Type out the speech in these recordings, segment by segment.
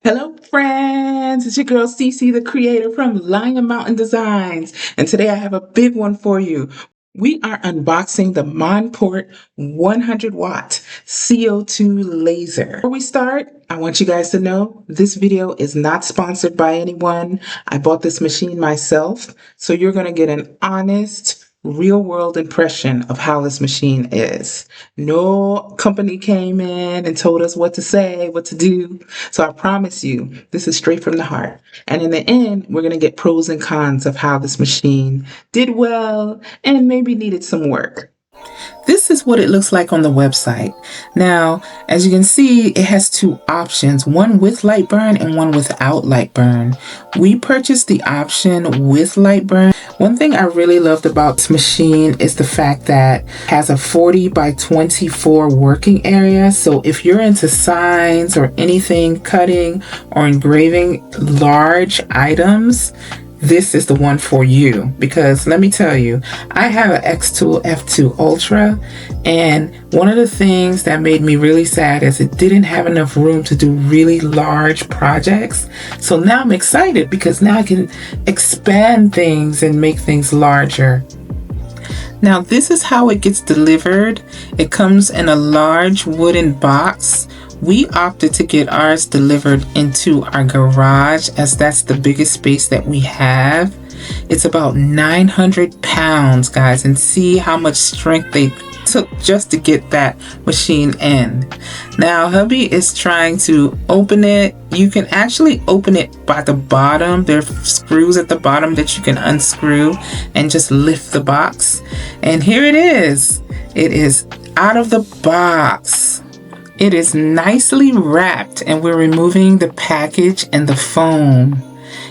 Hello, friends. It's your girl CC, the creator from Lion Mountain Designs. And today I have a big one for you. We are unboxing the Monport 100 watt CO₂ laser. Before we start, I want you guys to know this video is not sponsored by anyone. I bought this machine myself, so you're going to get an honest, real world impression of how this machine is. No company came in and told us what to say, what to do. So I promise you, this is straight from the heart. And in the end, we're going to get pros and cons of how this machine did well and maybe needed some work. This is what it looks like on the website. Now, as you can see, it has two options, one with light burn and one without light burn. We purchased the option with light burn. One thing I really loved about this machine is the fact that it has a 40 by 24 working area. So if you're into signs or anything cutting or engraving large items, this is the one for you, because let me tell you, I have an X-Tool F2 Ultra, and one of the things that made me really sad is it didn't have enough room to do really large projects. So now I'm excited because now I can expand things and make things larger. Now this is how it gets delivered. It comes in a large wooden box. We opted to get ours delivered into our garage, as that's the biggest space that we have. It's about 900 pounds, guys, and see how much strength they took just to get that machine in. Now hubby is trying to open it. You can actually open it by the bottom. There are screws at the bottom that you can unscrew and just lift the box. And here it is. It is out of the box. It is nicely wrapped, and we're removing the package and the foam.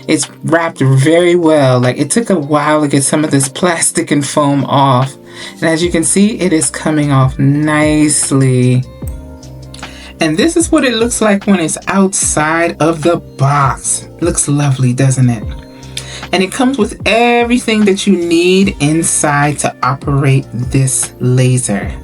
It's wrapped very well. Like, it took a while to get some of this plastic and foam off. And as you can see, it is coming off nicely. And this is what it looks like when it's outside of the box. Looks lovely, doesn't it? And it comes with everything that you need inside to operate this laser.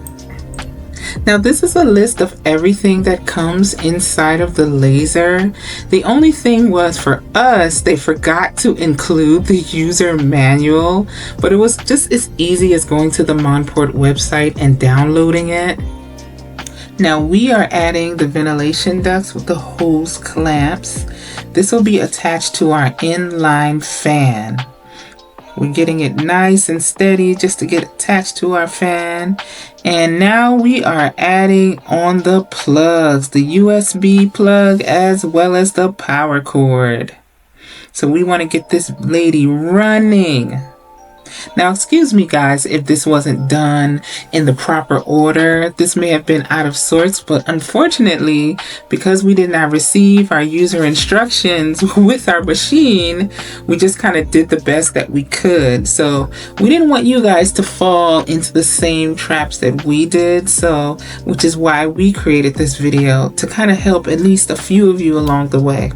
Now this is a list of everything that comes inside of the laser. The only thing was, for us, they forgot to include the user manual, but it was just as easy as going to the Monport website and downloading it. Now we are adding the ventilation ducts with the hose clamps. This will be attached to our inline fan. We're getting it nice and steady just to get attached to our fan. And now we are adding on the plugs, the USB plug as well as the power cord. So we want to get this lady running. Now, excuse me guys if this wasn't done in the proper order. This may have been out of sorts, but unfortunately, because we did not receive our user instructions with our machine, we just kind of did the best that we could. So we didn't want you guys to fall into the same traps that we did, so which is why we created this video, to kind of help at least a few of you along the way.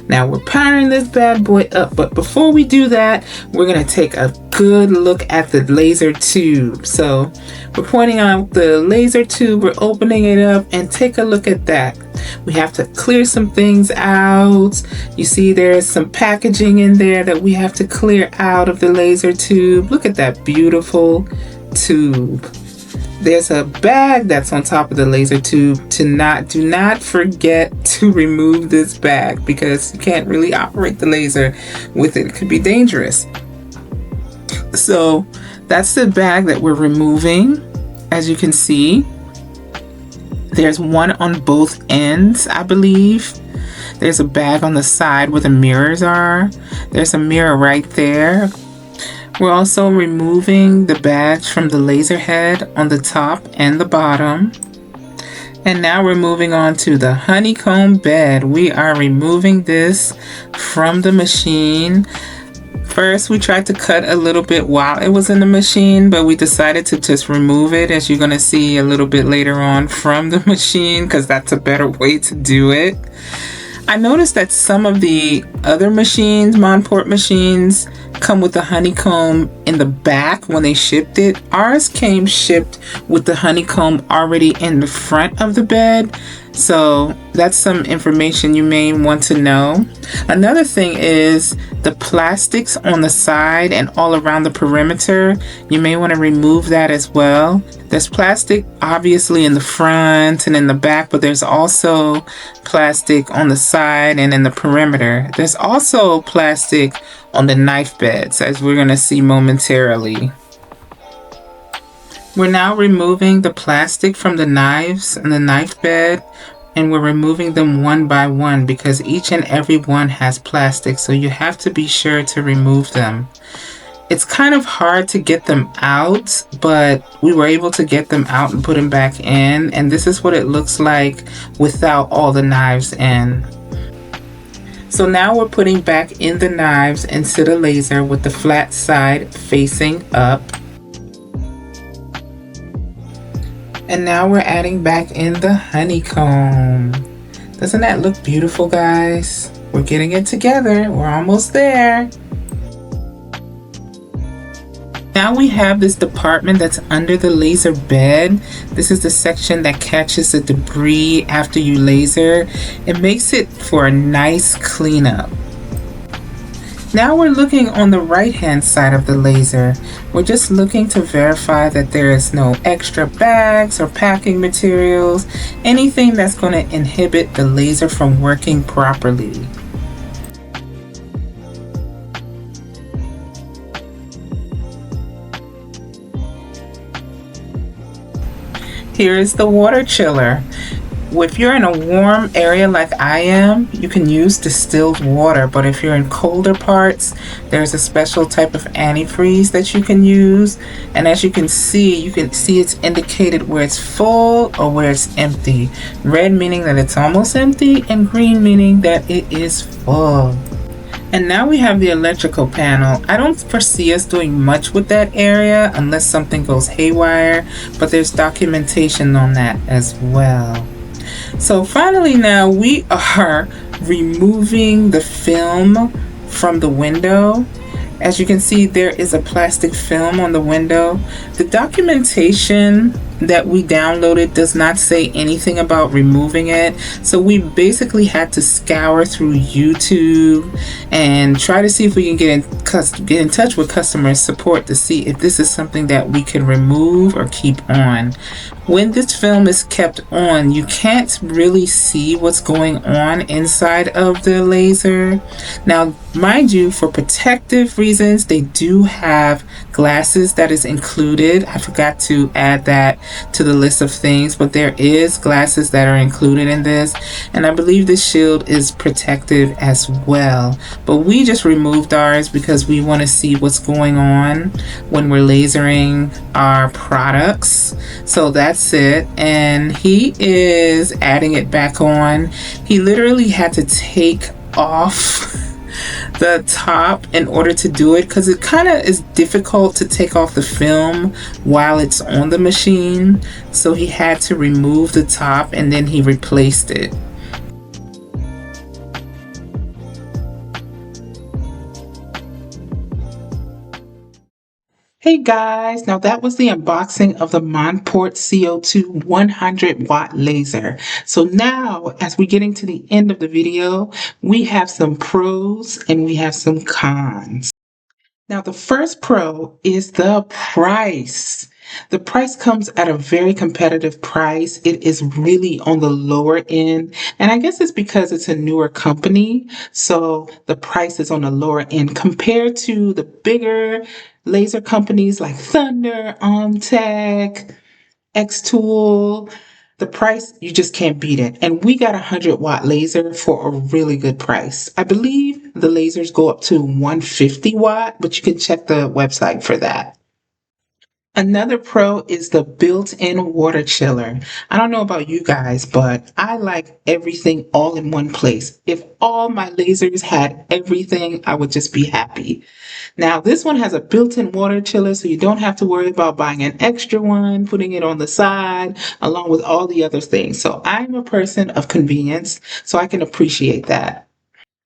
Now we're powering this bad boy up, but before we do that, we're going to take a good look at the laser tube. So we're pointing out the laser tube, we're opening it up, and take a look at that. We have to clear some things out. You see there's some packaging in there that we have to clear out of the laser tube. Look at that beautiful tube. There's a bag that's on top of the laser tube. Do not forget to remove this bag, because you can't really operate the laser with it. It could be dangerous. So that's the bag that we're removing. As you can see, there's one on both ends, I believe. There's a bag on the side where the mirrors are. There's a mirror right there. We're also removing the badge from the laser head on the top and the bottom. And now we're moving on to the honeycomb bed. We are removing this from the machine. First, we tried to cut a little bit while it was in the machine, but we decided to just remove it, as you're going to see a little bit later on, from the machine, because that's a better way to do it. I noticed that some of the other machines, Monport machines, come with the honeycomb in the back when they shipped it. Ours came shipped with the honeycomb already in the front of the bed. So that's some information you may want to know. Another thing is the plastics on the side and all around the perimeter. You may want to remove that as well. There's plastic obviously in the front and in the back, but there's also plastic on the side and in the perimeter. There's also plastic on the knife beds, as we're going to see momentarily. We're now removing the plastic from the knives and the knife bed, and we're removing them one by one because each and every one has plastic, so you have to be sure to remove them. It's kind of hard to get them out, but we were able to get them out and put them back in, and this is what it looks like without all the knives in. So now we're putting back in the knives and c02 Laser with the flat side facing up. And now we're adding back in the honeycomb. Doesn't that look beautiful, guys? We're getting it together. We're almost there. Now we have this department that's under the laser bed. This is the section that catches the debris after you laser. It makes it for a nice cleanup. Now we're looking on the right hand side of the laser. We're just looking to verify that there is no extra bags or packing materials, anything that's going to inhibit the laser from working properly. Here is the water chiller. If you're in a warm area like I am, you can use distilled water, but if you're in colder parts, there's a special type of antifreeze that you can use. And as you can see it's indicated where it's full or where it's empty. Red meaning that it's almost empty, and green meaning that it is full. And now we have the electrical panel. I don't foresee us doing much with that area unless something goes haywire, but there's documentation on that as well. So finally now we are removing the film from the window. As you can see, there is a plastic film on the window. The documentation that we downloaded does not say anything about removing it, so we basically had to scour through YouTube and try to see if we can get in touch with customer support to see if this is something that we can remove or keep on. When this film is kept on, you can't really see what's going on inside of the laser. Now, mind you, for protective reasons, they do have glasses that is included. I forgot to add that to the list of things, but there is glasses that are included in this, and I believe this shield is protective as well. But we just removed ours because we want to see what's going on when we're lasering our products. So that's it, and he is adding it back on. He literally had to take off the top in order to do it because it kind of is difficult to take off the film while it's on the machine, so he had to remove the top and then he replaced it. Hey guys, now that was the unboxing of the Monport CO₂ 100 watt laser. So now, as we're getting to the end of the video, we have some pros and we have some cons. Now the first pro is the price. The price comes at a very competitive price. It is really on the lower end, and I guess it's because it's a newer company, so the price is on the lower end compared to the bigger laser companies like Thunder, Omtech, X-Tool. The price, you just can't beat it. And we got a 100-watt laser for a really good price. I believe the lasers go up to 150 watt, but you can check the website for that. Another pro is the built-in water chiller. I don't know about you guys, but I like everything all in one place. If all my lasers had everything, I would just be happy. Now, this one has a built-in water chiller, so you don't have to worry about buying an extra one, putting it on the side, along with all the other things. So I'm a person of convenience, so I can appreciate that.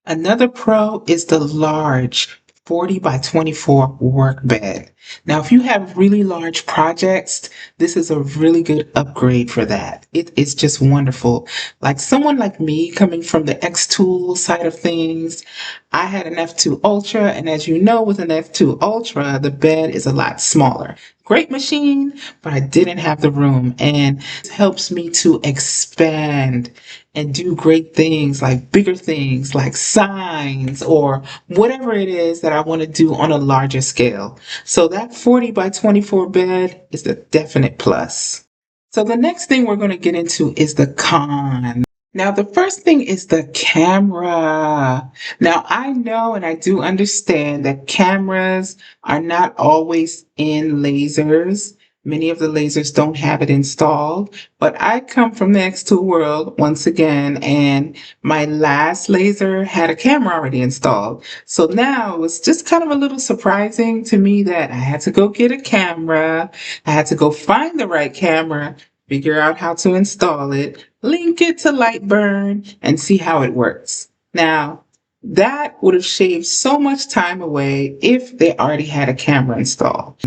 Another pro is the large 40 by 24 work bed. Now, if you have really large projects, this is a really good upgrade for that. It's just wonderful. Like someone like me coming from the X-Tool side of things, I had an F2 Ultra, and as you know, with an F2 Ultra, the bed is a lot smaller. Great machine, but I didn't have the room, and it helps me to expand and do great things, like bigger things like signs or whatever it is that I want to do on a larger scale. So that 40 by 24 bed is a definite plus. So the next thing we're going to get into is the con. Now, the first thing is the camera. Now, I know and I do understand that cameras are not always in lasers. Many of the lasers don't have it installed, but I come from the X2 world once again, and my last laser had a camera already installed. So now it was just kind of a little surprising to me that I had to go get a camera. I had to go find the right camera, figure out how to install it, link it to Lightburn, and see how it works. Now, that would have shaved so much time away if they already had a camera installed.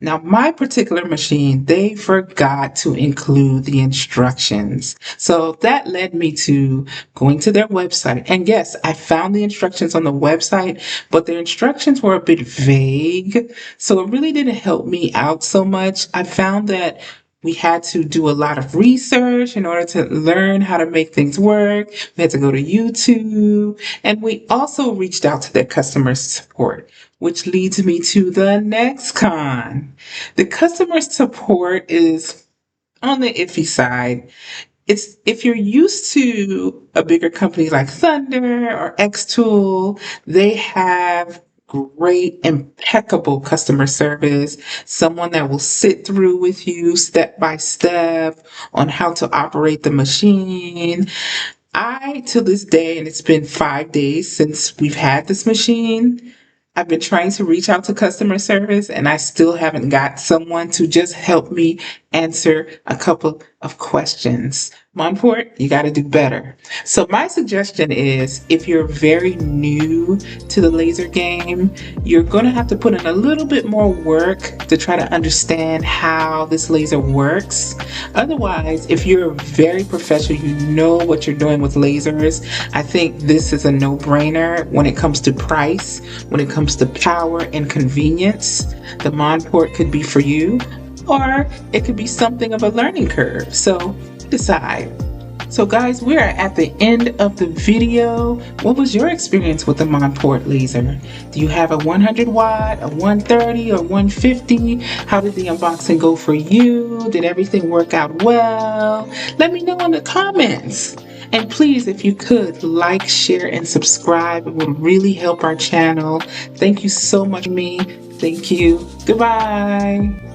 Now, my particular machine, they forgot to include the instructions. So that led me to going to their website. And yes, I found the instructions on the website, but their instructions were a bit vague. So it really didn't help me out so much. I found that we had to do a lot of research in order to learn how to make things work. We had to go to YouTube, and we also reached out to their customer support, which leads me to the next con. The customer support is on the iffy side. It's if you're used to a bigger company like Thunder or X-Tool, they have great, impeccable customer service, someone that will sit through with you step by step on how to operate the machine. I, to this day, and it's been 5 days since we've had this machine, I've been trying to reach out to customer service, and I still haven't got someone to just help me answer a couple of questions. Monport, you got to do better. So my suggestion is, if you're very new to the laser game, you're going to have to put in a little bit more work to try to understand how this laser works. Otherwise, if you're very professional, you know what you're doing with lasers, I think this is a no-brainer when it comes to price, when it comes to power and convenience. The Monport could be for you, or it could be something of a learning curve. So decide. So guys, we are at the end of the video. What was your experience with the Monport laser? Do you have a 100 watt, a 130, or 150? How did the unboxing go for you? Did everything work out well? Let me know in the comments. And please, if you could, like, share, and subscribe. It would really help our channel. Thank you so much, me. Thank you. Goodbye.